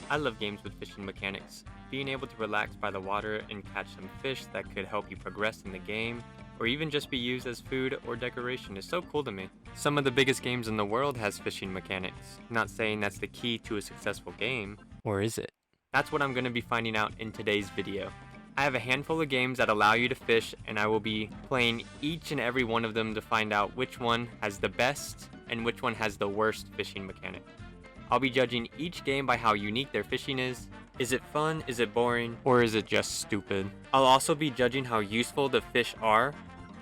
I love games with fishing mechanics. Being able to relax by the water and catch some fish that could help you progress in the game, or even just be used as food or decoration is so cool to me. Some of the biggest games in the world has fishing mechanics. Not saying that's the key to a successful game, or is it? That's what I'm going to be finding out in today's video. I have a handful of games that allow you to fish, and I will be playing each and every one of them to find out which one has the best and which one has the worst fishing mechanic. I'll be judging each game by how unique their fishing is. Is it fun, is it boring, or is it just stupid? I'll also be judging how useful the fish are.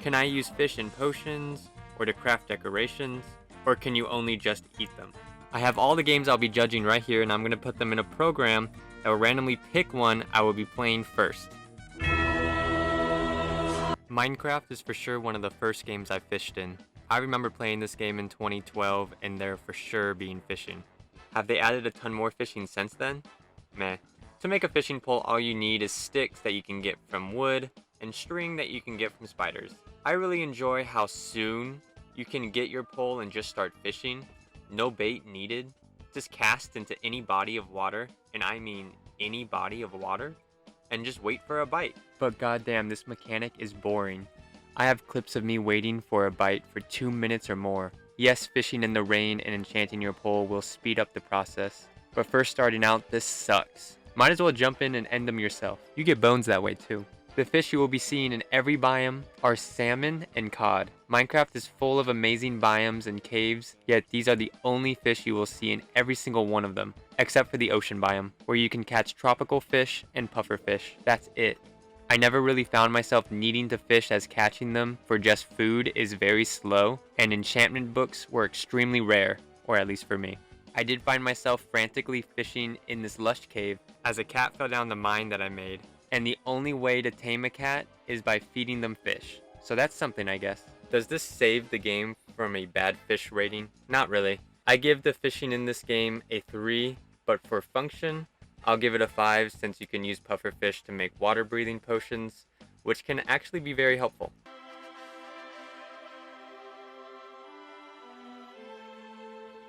Can I use fish in potions, or to craft decorations, or can you only just eat them? I have all the games I'll be judging right here, and I'm going to put them in a program that will randomly pick one I will be playing first. Minecraft is for sure one of the first games I fished in. I remember playing this game in 2012 and there for sure being fishing. Have they added a ton more fishing since then? Meh. To make a fishing pole, all you need is sticks that you can get from wood and string that you can get from spiders. I really enjoy how soon you can get your pole and just start fishing. No bait needed. Just cast into any body of water, and I mean any body of water, and just wait for a bite. But goddamn, this mechanic is boring. I have clips of me waiting for a bite for 2 minutes or more. Yes, fishing in the rain and enchanting your pole will speed up the process, but first starting out, this sucks. Might as well jump in and end them yourself. You get bones that way too. The fish you will be seeing in every biome are salmon and cod. Minecraft is full of amazing biomes and caves, yet these are the only fish you will see in every single one of them, except for the ocean biome, where you can catch tropical fish and puffer fish. That's it. I never really found myself needing to fish, as catching them for just food is very slow, and enchantment books were extremely rare, or at least for me. I did find myself frantically fishing in this lush cave as a cat fell down the mine that I made, and the only way to tame a cat is by feeding them fish. So that's something, I guess. Does this save the game from a bad fish rating? Not really. I give the fishing in this game a 3, but for function, I'll give it a 5 since you can use puffer fish to make water breathing potions, which can actually be very helpful.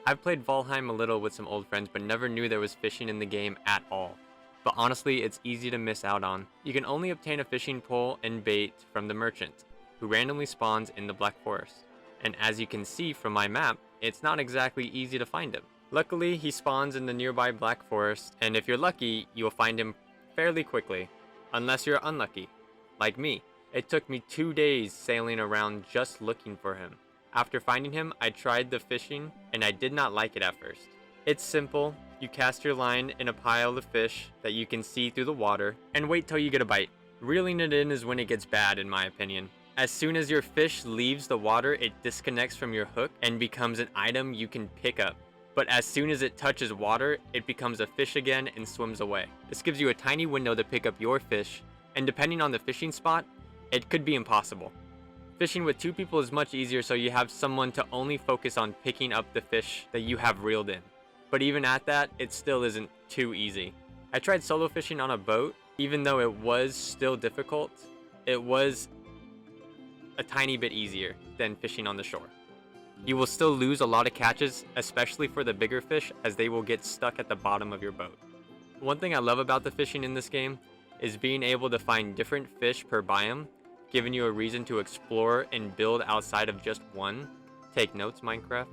I've played Valheim a little with some old friends, but never knew there was fishing in the game at all. But honestly, it's easy to miss out on. You can only obtain a fishing pole and bait from the merchant, who randomly spawns in the Black Forest. And as you can see from my map, it's not exactly easy to find him. Luckily, he spawns in the nearby Black Forest, and if you're lucky, you will find him fairly quickly. Unless you're unlucky, like me. It took me 2 days sailing around just looking for him. After finding him, I tried the fishing, and I did not like it at first. It's simple. You cast your line in a pile of fish that you can see through the water, and wait till you get a bite. Reeling it in is when it gets bad, in my opinion. As soon as your fish leaves the water, it disconnects from your hook and becomes an item you can pick up. But as soon as it touches water, it becomes a fish again and swims away. This gives you a tiny window to pick up your fish, and depending on the fishing spot, it could be impossible. Fishing with 2 people is much easier, so you have someone to only focus on picking up the fish that you have reeled in. But even at that, it still isn't too easy. I tried solo fishing on a boat. Even though it was still difficult, it was a tiny bit easier than fishing on the shore. You will still lose a lot of catches, especially for the bigger fish, as they will get stuck at the bottom of your boat. One thing I love about the fishing in this game is being able to find different fish per biome, giving you a reason to explore and build outside of just one. Take notes, Minecraft.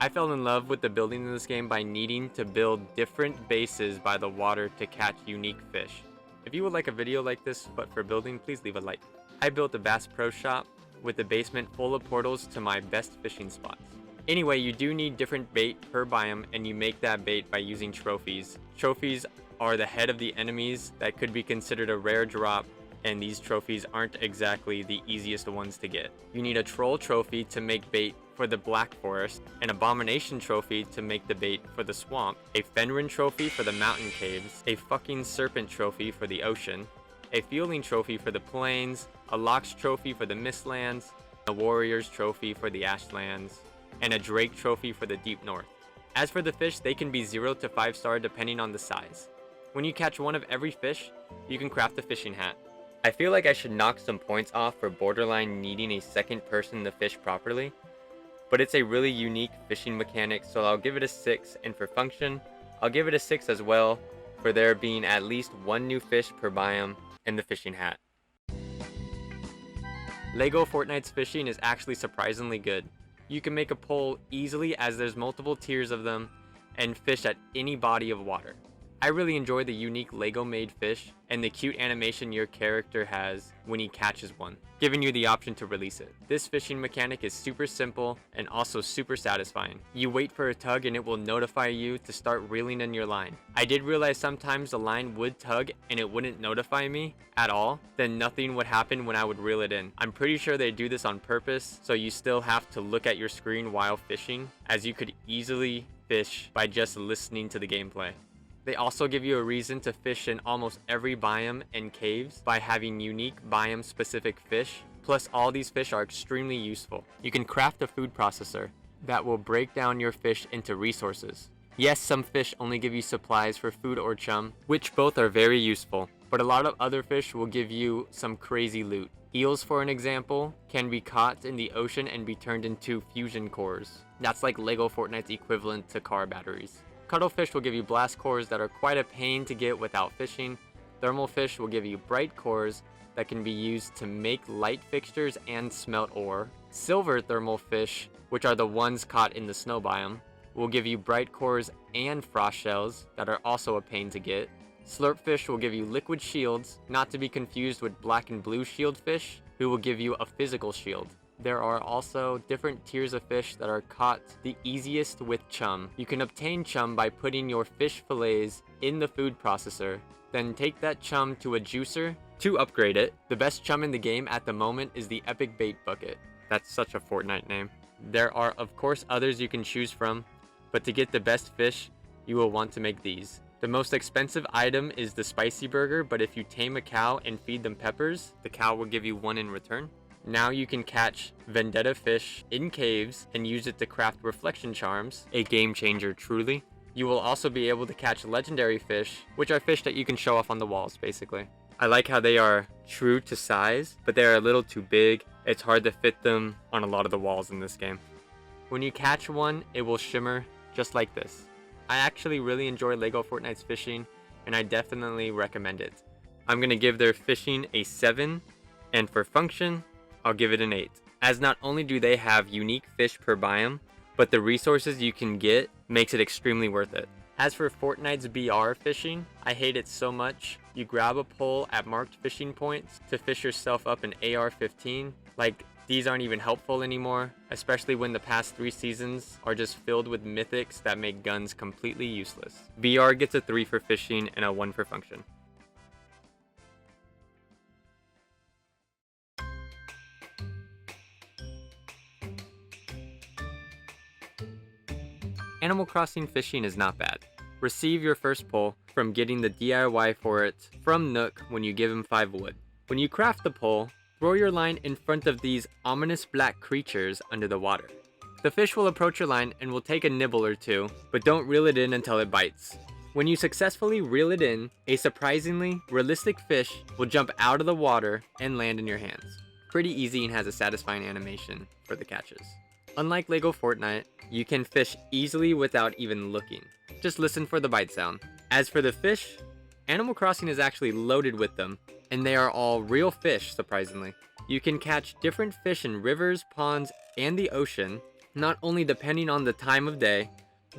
I fell in love with the building in this game by needing to build different bases by the water to catch unique fish. If you would like a video like this but for building, please leave a like. I built a Bass Pro Shop with the basement full of portals to my best fishing spots. Anyway, you do need different bait per biome, and you make that bait by using trophies. Trophies are the head of the enemies that could be considered a rare drop, and these trophies aren't exactly the easiest ones to get. You need a troll trophy to make bait for the Black Forest, an abomination trophy to make the bait for the swamp, a Fenrir trophy for the mountain caves, a fucking serpent trophy for the ocean, a fueling trophy for the plains, a Lox trophy for the Mistlands, a Warriors trophy for the Ashlands, and a Drake trophy for the Deep North. As for the fish, they can be 0 to 5 star depending on the size. When you catch one of every fish, you can craft a fishing hat. I feel like I should knock some points off for borderline needing a second person to fish properly, but it's a really unique fishing mechanic, so I'll give it a 6, and for function, I'll give it a 6 as well, for there being at least one new fish per biome in the fishing hat. LEGO Fortnite's fishing is actually surprisingly good. You can make a pole easily as there's multiple tiers of them and fish at any body of water. I really enjoy the unique LEGO made fish and the cute animation your character has when he catches one, giving you the option to release it. This fishing mechanic is super simple and also super satisfying. You wait for a tug and it will notify you to start reeling in your line. I did realize sometimes the line would tug and it wouldn't notify me at all, then nothing would happen when I would reel it in. I'm pretty sure they do this on purpose, so you still have to look at your screen while fishing, as you could easily fish by just listening to the gameplay. They also give you a reason to fish in almost every biome and caves by having unique biome specific fish. Plus all these fish are extremely useful. You can craft a food processor that will break down your fish into resources. Yes, some fish only give you supplies for food or chum, which both are very useful, but a lot of other fish will give you some crazy loot. Eels, for an example, can be caught in the ocean and be turned into fusion cores. That's like LEGO Fortnite's equivalent to car batteries. Cuttlefish will give you blast cores that are quite a pain to get without fishing. Thermal fish will give you bright cores that can be used to make light fixtures and smelt ore. Silver thermal fish, which are the ones caught in the snow biome, will give you bright cores and frost shells that are also a pain to get. Slurp fish will give you liquid shields, not to be confused with black and blue shield fish, who will give you a physical shield. There are also different tiers of fish that are caught the easiest with chum. You can obtain chum by putting your fish fillets in the food processor, then take that chum to a juicer to upgrade it. The best chum in the game at the moment is the Epic Bait Bucket. That's such a Fortnite name. There are of course others you can choose from, but to get the best fish, you will want to make these. The most expensive item is the spicy burger, but if you tame a cow and feed them peppers, the cow will give you one in return. Now you can catch vendetta fish in caves and use it to craft reflection charms, a game changer truly. You will also be able to catch legendary fish, which are fish that you can show off on the walls basically. I like how they are true to size, but they are a little too big. It's hard to fit them on a lot of the walls in this game. When you catch one, it will shimmer just like this. I actually really enjoy LEGO Fortnite's fishing, and I definitely recommend it. I'm gonna give their fishing a 7, and for function, I'll give it an 8. As not only do they have unique fish per biome, but the resources you can get makes it extremely worth it. As for Fortnite's BR fishing, I hate it so much. You grab a pole at marked fishing points to fish yourself up an AR-15. Like, these aren't even helpful anymore, especially when the past 3 seasons are just filled with mythics that make guns completely useless. BR gets a 3 for fishing and a 1 for function. Animal Crossing fishing is not bad. Receive your first pole from getting the DIY for it from Nook when you give him 5 wood. When you craft the pole, throw your line in front of these ominous black creatures under the water. The fish will approach your line and will take a nibble or two, but don't reel it in until it bites. When you successfully reel it in, a surprisingly realistic fish will jump out of the water and land in your hands. Pretty easy and has a satisfying animation for the catches. Unlike LEGO Fortnite, you can fish easily without even looking. Just listen for the bite sound. As for the fish, Animal Crossing is actually loaded with them, and they are all real fish, surprisingly. You can catch different fish in rivers, ponds, and the ocean, not only depending on the time of day,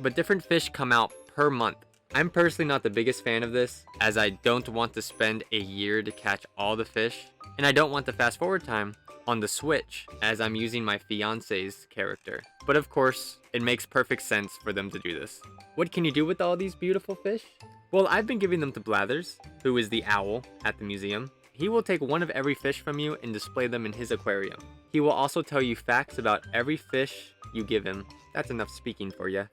but different fish come out per month. I'm personally not the biggest fan of this, as I don't want to spend a year to catch all the fish, and I don't want the fast forward time on the Switch, as I'm using my fiance's character. But of course, it makes perfect sense for them to do this. What can you do with all these beautiful fish? Well, I've been giving them to Blathers, who is the owl at the museum. He will take one of every fish from you and display them in his aquarium. He will also tell you facts about every fish you give him. That's enough speaking for you.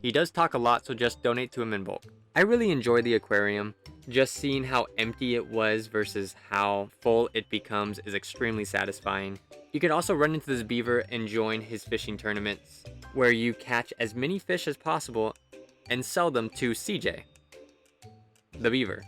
He does talk a lot, so just donate to him in bulk. I really enjoy the aquarium. Just seeing how empty it was versus how full it becomes is extremely satisfying. You can also run into this beaver and join his fishing tournaments, where you catch as many fish as possible and sell them to CJ, the beaver,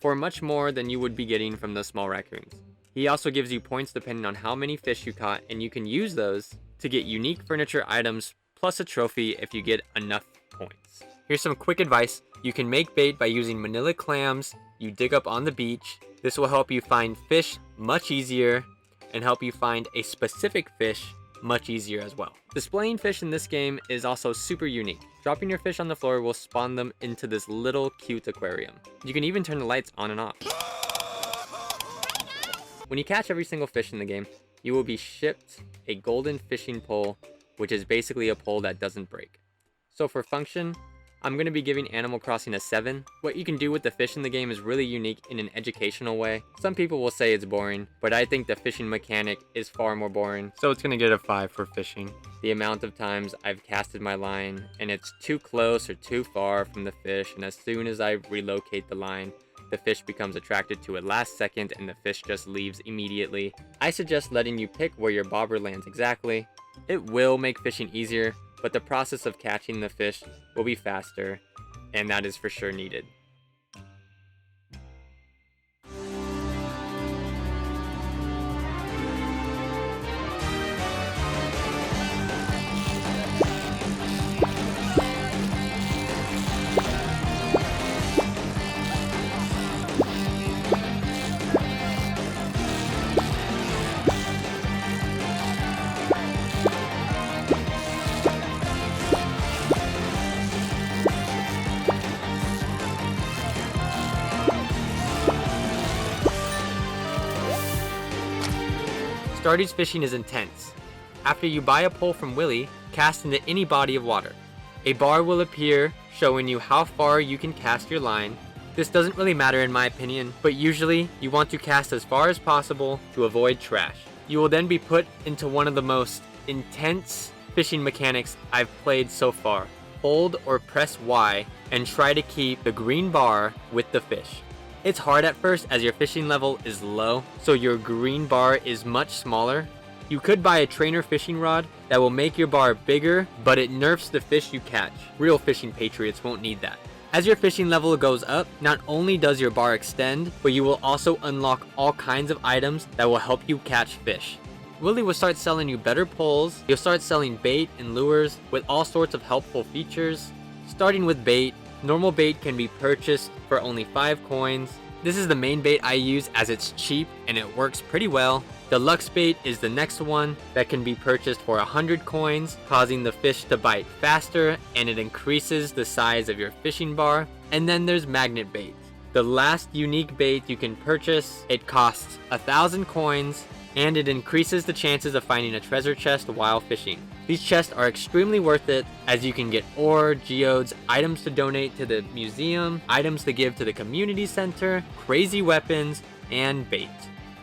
for much more than you would be getting from the small raccoons. He also gives you points depending on how many fish you caught, and you can use those to get unique furniture items plus a trophy if you get enough coins. Here's some quick advice. You can make bait by using manila clams you dig up on the beach. This will help you find fish much easier and help you find a specific fish much easier as well. Displaying fish in this game is also super unique. Dropping your fish on the floor will spawn them into this little cute aquarium. You can even turn the lights on and off. When you catch every single fish in the game, you will be shipped a golden fishing pole, which is basically a pole that doesn't break. So for function, I'm going to be giving Animal Crossing a 7. What you can do with the fish in the game is really unique in an educational way. Some people will say it's boring, but I think the fishing mechanic is far more boring. So it's going to get a 5 for fishing. The amount of times I've casted my line and it's too close or too far from the fish, and as soon as I relocate the line, the fish becomes attracted to it last second and the fish just leaves immediately. I suggest letting you pick where your bobber lands exactly. It will make fishing easier, but the process of catching the fish will be faster, and that is for sure needed. Stardew's fishing is intense. After you buy a pole from Willy, cast into any body of water. A bar will appear showing you how far you can cast your line. This doesn't really matter in my opinion, but usually you want to cast as far as possible to avoid trash. You will then be put into one of the most intense fishing mechanics I've played so far. Hold or press Y and try to keep the green bar with the fish. It's hard at first as your fishing level is low, so your green bar is much smaller. You could buy a trainer fishing rod that will make your bar bigger, but it nerfs the fish you catch. Real fishing patriots won't need that. As your fishing level goes up, not only does your bar extend, but you will also unlock all kinds of items that will help you catch fish. Willy will start selling you better poles. You'll start selling bait and lures with all sorts of helpful features. Starting with bait, normal bait can be purchased for only 5 coins. This is the main bait I use as it's cheap and it works pretty well. Deluxe bait is the next one that can be purchased for 100 coins, causing the fish to bite faster, and it increases the size of your fishing bar. And then there's magnet bait. The last unique bait you can purchase. It costs 1,000 coins and it increases the chances of finding a treasure chest while fishing. These chests are extremely worth it as you can get ore, geodes, items to donate to the museum, items to give to the community center, crazy weapons, and bait.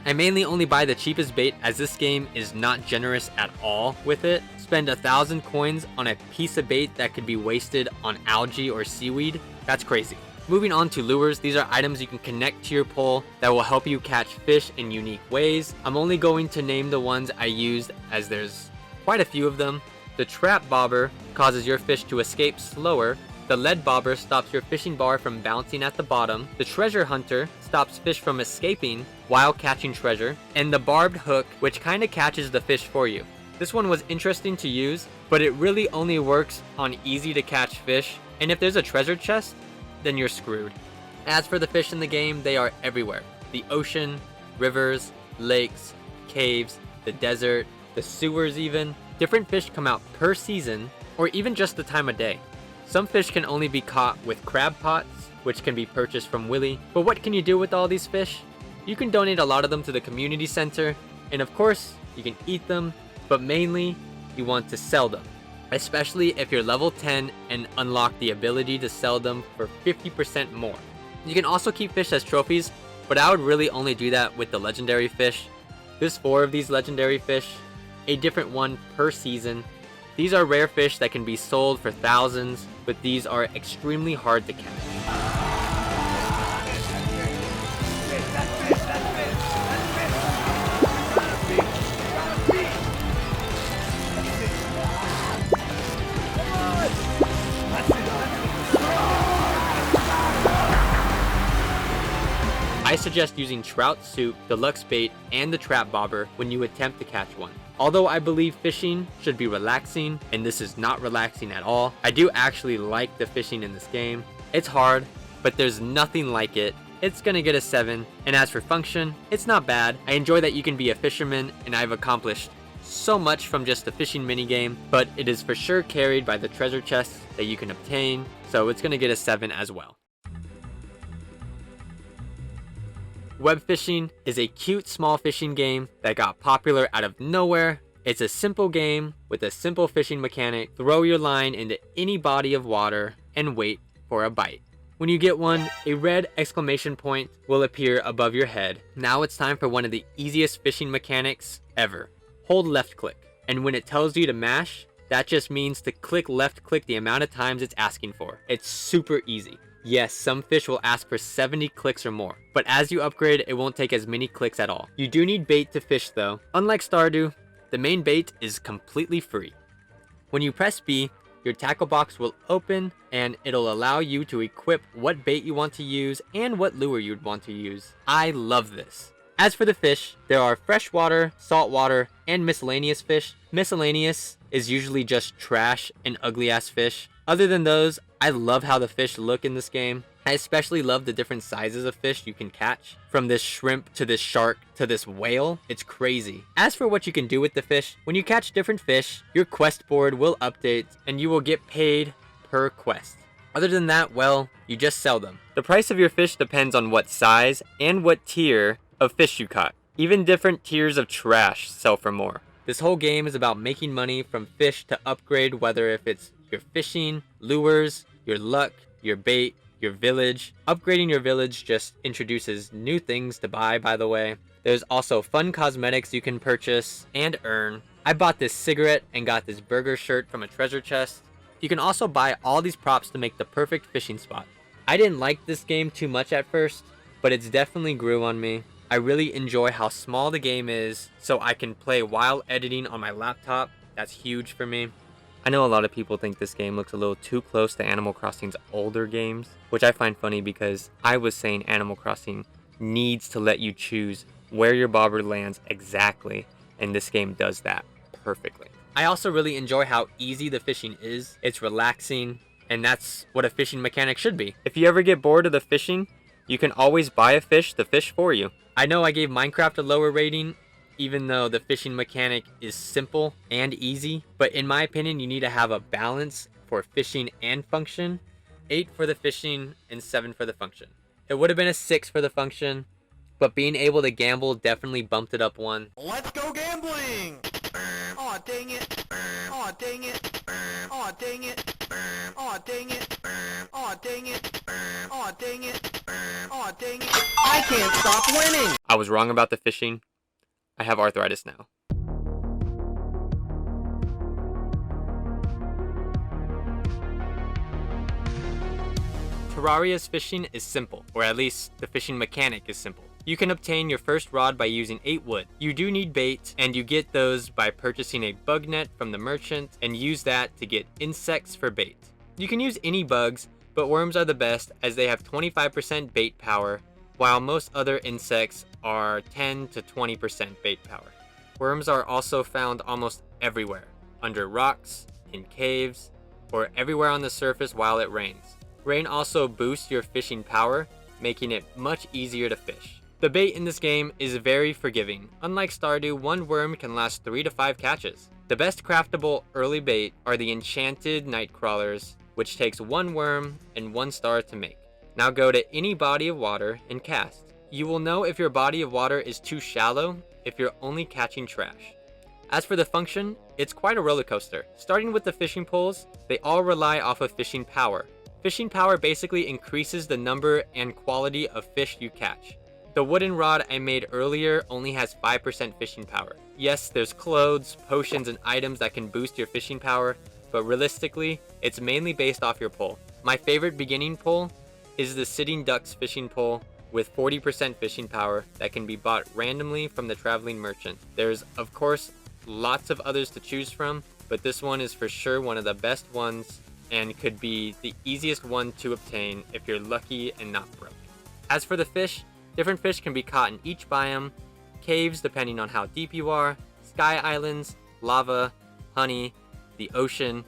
I mainly only buy the cheapest bait as this game is not generous at all with it. Spend 1,000 coins on a piece of bait that could be wasted on algae or seaweed. That's crazy. Moving on to lures, these are items you can connect to your pole that will help you catch fish in unique ways. I'm only going to name the ones I used as there's quite a few of them. The trap bobber causes your fish to escape slower. The lead bobber stops your fishing bar from bouncing at the bottom. The treasure hunter stops fish from escaping while catching treasure. And the barbed hook, which kind of catches the fish for you. This one was interesting to use, but it really only works on easy to catch fish. And if there's a treasure chest, then you're screwed. As for the fish in the game, they are everywhere. The ocean, rivers, lakes, caves, the desert, the sewers even. Different fish come out per season, or even just the time of day. Some fish can only be caught with crab pots, which can be purchased from Willy. But what can you do with all these fish? You can donate a lot of them to the community center, and of course, you can eat them, but mainly, you want to sell them. Especially if you're level 10 and unlock the ability to sell them for 50% more. You can also keep fish as trophies, but I would really only do that with the legendary fish. There's 4 of these legendary fish, a different one per season. These are rare fish that can be sold for thousands, but these are extremely hard to catch. I suggest using trout soup, deluxe bait, and the trap bobber when you attempt to catch one. Although I believe fishing should be relaxing, and this is not relaxing at all, I do actually like the fishing in this game. It's hard, but there's nothing like it. It's gonna get a 7, and as for function, it's not bad. I enjoy that you can be a fisherman, and I've accomplished so much from just the fishing minigame, but it is for sure carried by the treasure chests that you can obtain, so it's gonna get a 7 as well. Web fishing is a cute small fishing game that got popular out of nowhere. It's a simple game with a simple fishing mechanic. Throw your line into any body of water and wait for a bite. When you get one, a red exclamation point will appear above your head. Now it's time for one of the easiest fishing mechanics ever. Hold left click, and when it tells you to mash, that just means to click left click the amount of times it's asking for. It's super easy. Yes, some fish will ask for 70 clicks or more, but as you upgrade, it won't take as many clicks at all. You do need bait to fish though. Unlike Stardew, the main bait is completely free. When you press B, your tackle box will open and it'll allow you to equip what bait you want to use and what lure you'd want to use. I love this. As for the fish, there are freshwater, saltwater, and miscellaneous fish. Miscellaneous is usually just trash and ugly ass fish. Other than those, I love how the fish look in this game. I especially love the different sizes of fish you can catch. From this shrimp to this shark to this whale, it's crazy. As for what you can do with the fish, when you catch different fish, your quest board will update and you will get paid per quest. Other than that, well, you just sell them. The price of your fish depends on what size and what tier of fish you caught. Even different tiers of trash sell for more. This whole game is about making money from fish to upgrade, whether if it's your fishing, lures, your luck, your bait, your village. Upgrading your village just introduces new things to buy, by the way. There's also fun cosmetics you can purchase and earn. I bought this cigarette and got this burger shirt from a treasure chest. You can also buy all these props to make the perfect fishing spot. I didn't like this game too much at first, but it's definitely grew on me. I really enjoy how small the game is, so I can play while editing on my laptop. That's huge for me. I know a lot of people think this game looks a little too close to Animal Crossing's older games, which I find funny because I was saying Animal Crossing needs to let you choose where your bobber lands exactly, and this game does that perfectly. I also really enjoy how easy the fishing is. It's relaxing, and that's what a fishing mechanic should be. If you ever get bored of the fishing, you can always buy a fish to fish for you. I know I gave Minecraft a lower rating, even though the fishing mechanic is simple and easy, but in my opinion, you need to have a balance for fishing and function. 8 for the fishing and 7 for the function. It would have been a 6 for the function, but being able to gamble definitely bumped it up 1. Let's go gambling! Aw, dang it! Aw, dang it! Aw, dang it! Aw, dang it! Aw, dang it! Aw, dang it! Aw, dang it! I can't stop winning! I was wrong about the fishing. I have arthritis now. Terraria's fishing is simple, or at least the fishing mechanic is simple. You can obtain your first rod by using 8 wood. You do need bait, and you get those by purchasing a bug net from the merchant and use that to get insects for bait. You can use any bugs, but worms are the best as they have 25% bait power, while most other insects are 10 to 20% bait power. Worms are also found almost everywhere, under rocks, in caves, or everywhere on the surface while it rains. Rain also boosts your fishing power, making it much easier to fish. The bait in this game is very forgiving. Unlike Stardew, one worm can last 3 to 5 catches. The best craftable early bait are the enchanted night crawlers, which takes 1 worm and 1 star to make. Now go to any body of water and cast. You will know if your body of water is too shallow if you're only catching trash. As for the function, it's quite a roller coaster. Starting with the fishing poles, they all rely off of fishing power. Fishing power basically increases the number and quality of fish you catch. The wooden rod I made earlier only has 5% fishing power. Yes, there's clothes, potions, and items that can boost your fishing power, but realistically, it's mainly based off your pole. My favorite beginning pole is the Sitting Ducks fishing pole with 40% fishing power that can be bought randomly from the traveling merchant. There's, of course, lots of others to choose from, but this one is for sure one of the best ones and could be the easiest one to obtain if you're lucky and not broke. As for the fish, different fish can be caught in each biome, caves depending on how deep you are, sky islands, lava, honey, the ocean,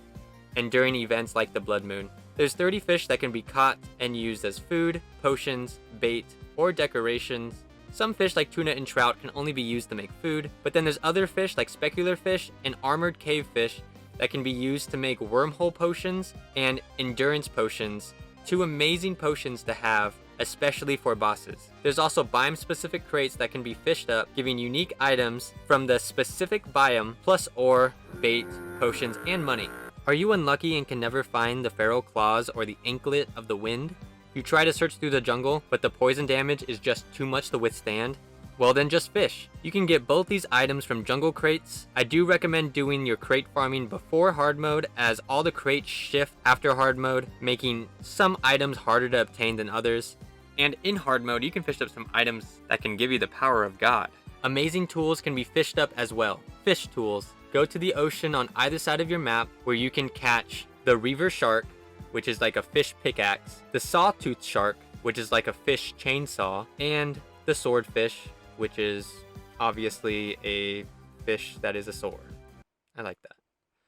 and during events like the blood moon. There's 30 fish that can be caught and used as food, potions, bait, or decorations. Some fish like tuna and trout can only be used to make food, but then there's other fish like specular fish and armored cave fish that can be used to make wormhole potions and endurance potions, 2 amazing potions to have, especially for bosses. There's also biome-specific crates that can be fished up, giving unique items from the specific biome, plus ore, bait, potions, and money. Are you unlucky and can never find the feral claws or the anklet of the wind? You try to search through the jungle, but the poison damage is just too much to withstand? Well then just fish. You can get both these items from jungle crates. I do recommend doing your crate farming before hard mode, as all the crates shift after hard mode, making some items harder to obtain than others. And in hard mode, you can fish up some items that can give you the power of God. Amazing tools can be fished up as well. Fish tools. Go to the ocean on either side of your map where you can catch the reaver shark, which is like a fish pickaxe, the sawtooth shark, which is like a fish chainsaw, and the swordfish, which is obviously a fish that is a sword. I like that.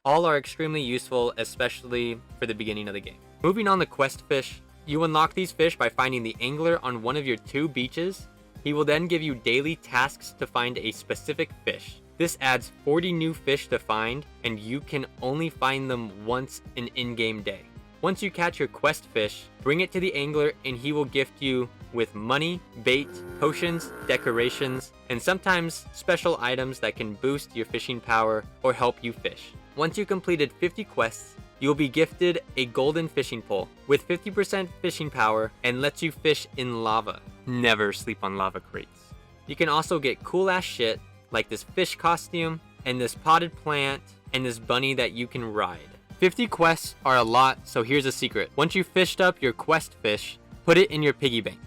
All are extremely useful, especially for the beginning of the game. Moving on to quest fish, you unlock these fish by finding the angler on one of your 2 beaches. He will then give you daily tasks to find a specific fish. This adds 40 new fish to find, and you can only find them once an in-game day. Once you catch your quest fish, bring it to the angler and he will gift you with money, bait, potions, decorations, and sometimes special items that can boost your fishing power or help you fish. Once you completed 50 quests, you will be gifted a golden fishing pole with 50% fishing power and lets you fish in lava. Never sleep on lava crates. You can also get cool ass shit like this fish costume and this potted plant and this bunny that you can ride. 50 quests are a lot, so here's a secret. Once you've fished up your quest fish, put it in your piggy bank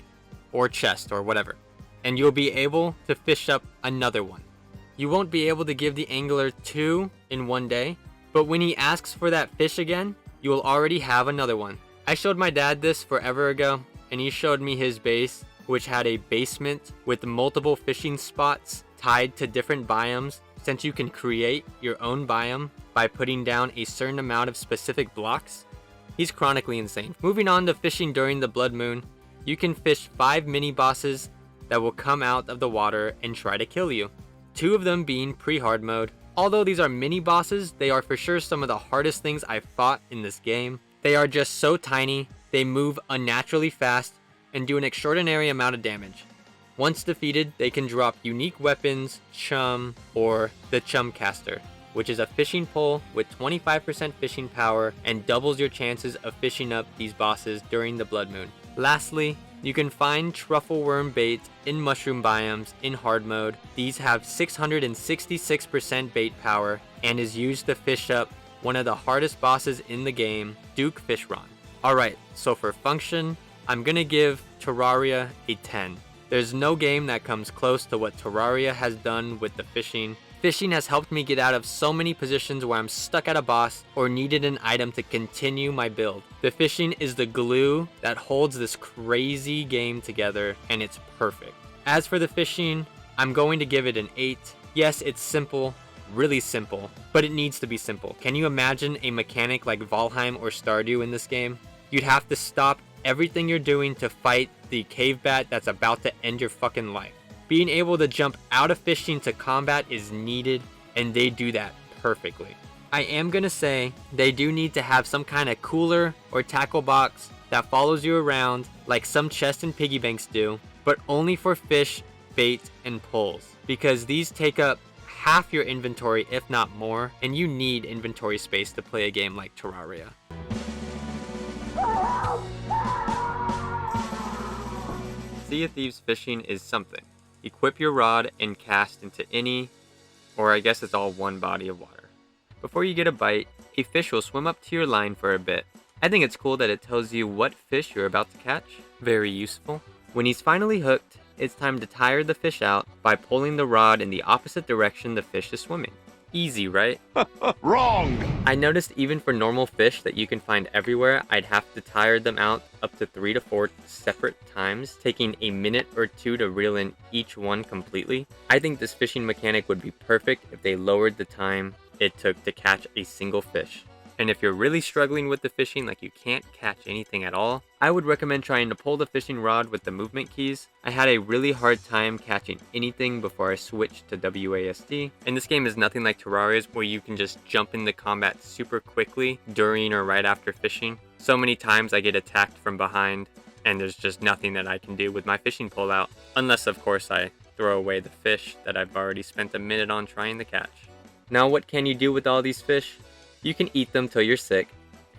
or chest or whatever, and you'll be able to fish up another one. You won't be able to give the angler 2 in one day, but when he asks for that fish again, you will already have another one. I showed my dad this forever ago, and he showed me his base, which had a basement with multiple fishing spots tied to different biomes, since you can create your own biome by putting down a certain amount of specific blocks. He's chronically insane. Moving on to fishing during the blood moon, you can fish 5 mini bosses that will come out of the water and try to kill you. 2 of them being pre-hard mode. Although these are mini bosses, they are for sure some of the hardest things I've fought in this game. They are just so tiny, they move unnaturally fast, and do an extraordinary amount of damage. Once defeated, they can drop unique weapons, chum, or the chum caster, which is a fishing pole with 25% fishing power and doubles your chances of fishing up these bosses during the blood moon. Lastly, you can find truffle worm bait in mushroom biomes in hard mode. These have 666% bait power and is used to fish up one of the hardest bosses in the game, Duke Fishron. Alright, so for function, I'm gonna give Terraria a 10. There's no game that comes close to what Terraria has done with the fishing. Fishing has helped me get out of so many positions where I'm stuck at a boss or needed an item to continue my build. The fishing is the glue that holds this crazy game together, and it's perfect. As for the fishing, I'm going to give it an 8. Yes, it's simple, really simple, but it needs to be simple. Can you imagine a mechanic like Valheim or Stardew in this game? You'd have to stop everything you're doing to fight the cave bat that's about to end your fucking life. Being able to jump out of fishing to combat is needed, and they do that perfectly. I am gonna say they do need to have some kind of cooler or tackle box that follows you around like some chests and piggy banks do, but only for fish, bait, and poles, because these take up half your inventory if not more, and you need inventory space to play a game like Terraria. Sea of Thieves fishing is something. Equip your rod and cast into any, or I guess it's all one body of water. Before you get a bite, a fish will swim up to your line for a bit. I think it's cool that it tells you what fish you're about to catch. Very useful. When he's finally hooked, it's time to tire the fish out by pulling the rod in the opposite direction the fish is swimming. Easy, right? Wrong! I noticed even for normal fish that you can find everywhere, I'd have to tire them out up to 3 to 4 separate times, taking a minute or two to reel in each one completely. I think this fishing mechanic would be perfect if they lowered the time it took to catch a single fish. And if you're really struggling with the fishing, like you can't catch anything at all, I would recommend trying to pull the fishing rod with the movement keys. I had a really hard time catching anything before I switched to WASD. And this game is nothing like Terraria's, where you can just jump into combat super quickly during or right after fishing. So many times I get attacked from behind, and there's just nothing that I can do with my fishing pole out. Unless, of course, I throw away the fish that I've already spent a minute on trying to catch. Now, what can you do with all these fish? You can eat them till you're sick,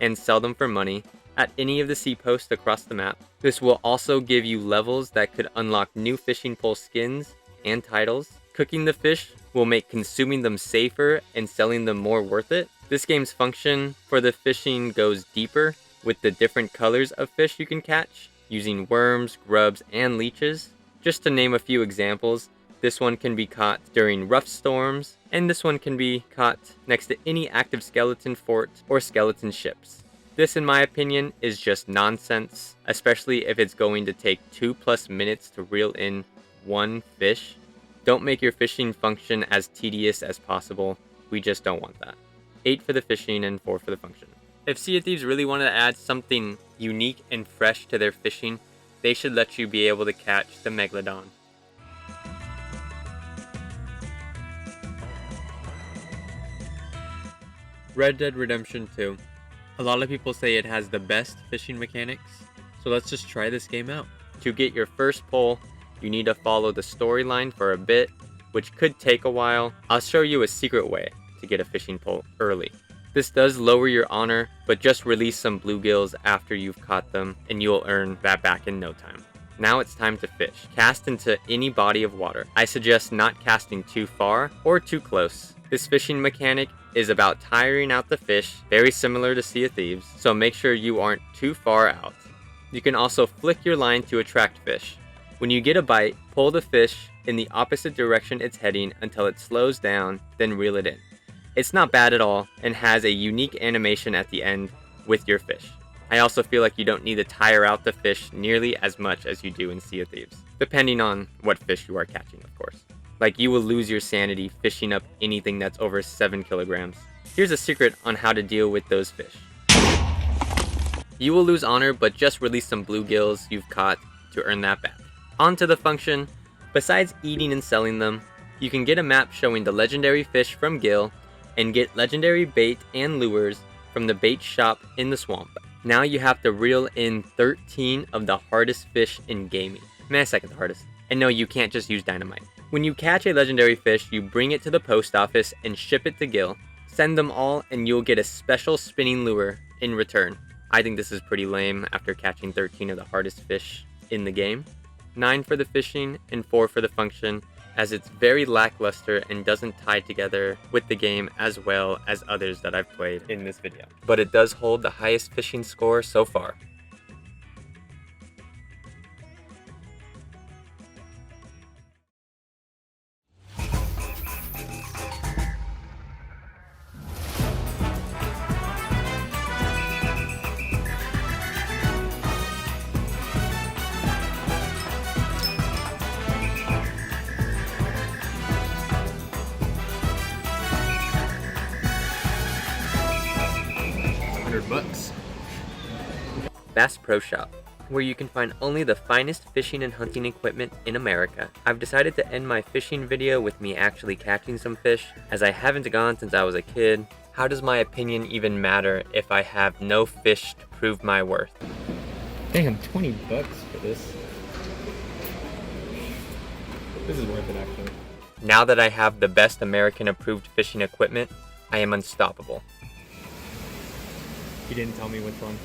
and sell them for money at any of the sea posts across the map. This will also give you levels that could unlock new fishing pole skins and titles. Cooking the fish will make consuming them safer and selling them more worth it. This game's function for the fishing goes deeper with the different colors of fish you can catch, using worms, grubs, and leeches. Just to name a few examples, this one can be caught during rough storms, and this one can be caught next to any active skeleton fort or skeleton ships. This, in my opinion, is just nonsense, especially if it's going to take 2+ minutes to reel in one fish. Don't make your fishing function as tedious as possible. We just don't want that. 8 for the fishing and 4 for the function. If Sea of Thieves really wanted to add something unique and fresh to their fishing, they should let you be able to catch the Megalodon. Red Dead Redemption 2. A lot of people say it has the best fishing mechanics, so let's just try this game out. To get your first pole, you need to follow the storyline for a bit, which could take a while. I'll show you a secret way to get a fishing pole early. This does lower your honor, but just release some bluegills after you've caught them, and you'll earn that back in no time. Now it's time to fish. Cast into any body of water. I suggest not casting too far or too close. This fishing mechanic is about tiring out the fish, very similar to Sea of Thieves, so make sure you aren't too far out. You can also flick your line to attract fish. When you get a bite, pull the fish in the opposite direction it's heading until it slows down, then reel it in. It's not bad at all, and has a unique animation at the end with your fish. I also feel like you don't need to tire out the fish nearly as much as you do in Sea of Thieves, depending on what fish you are catching, of course. Like, you will lose your sanity fishing up anything that's over 7 kilograms. Here's a secret on how to deal with those fish. You will lose honor, but just release some bluegills you've caught to earn that back. On to the function. Besides eating and selling them, you can get a map showing the legendary fish from Gil, and get legendary bait and lures from the bait shop in the swamp. Now you have to reel in 13 of the hardest fish in gaming. Second hardest. And no, you can't just use dynamite. When you catch a legendary fish, you bring it to the post office and ship it to Gil. Send them all and you'll get a special spinning lure in return. I think this is pretty lame after catching 13 of the hardest fish in the game. 9 for the fishing and 4 for the function, as it's very lackluster and doesn't tie together with the game as well as others that I've played in this video. But it does hold the highest fishing score so far. $100. Bass Pro Shop, where you can find only the finest fishing and hunting equipment in America. I've decided to end my fishing video with me actually catching some fish, as I haven't gone since I was a kid. How does my opinion even matter if I have no fish to prove my worth? Damn, $20 for this. This is worth it, actually. Now that I have the best American approved fishing equipment, I am unstoppable. He didn't tell me which one.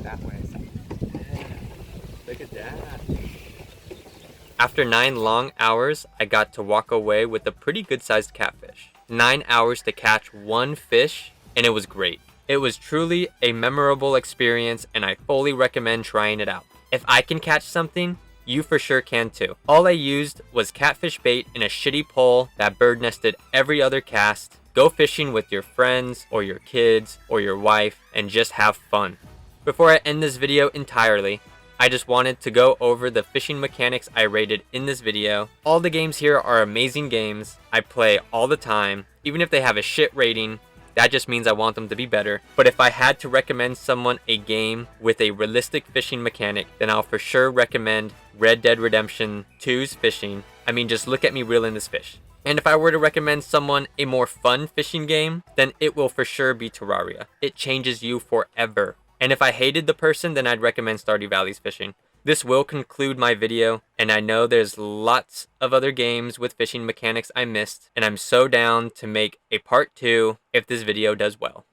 that way. Yeah. Look at that. After 9 long hours, I got to walk away with a pretty good-sized catfish. 9 hours to catch one fish, and it was great. It was truly a memorable experience, and I fully recommend trying it out. If I can catch something, you for sure can too. All I used was catfish bait and a shitty pole that bird nested every other cast. Go fishing with your friends, or your kids, or your wife, and just have fun. Before I end this video entirely, I just wanted to go over the fishing mechanics I rated in this video. All the games here are amazing games. I play all the time. Even if they have a shit rating, that just means I want them to be better. But if I had to recommend someone a game with a realistic fishing mechanic, then I'll for sure recommend Red Dead Redemption 2's fishing. I mean, just look at me reeling this fish. And if I were to recommend someone a more fun fishing game, then it will for sure be Terraria. It changes you forever. And if I hated the person, then I'd recommend Stardew Valley's fishing. This will conclude my video, and I know there's lots of other games with fishing mechanics I missed, and I'm so down to make a part 2 if this video does well.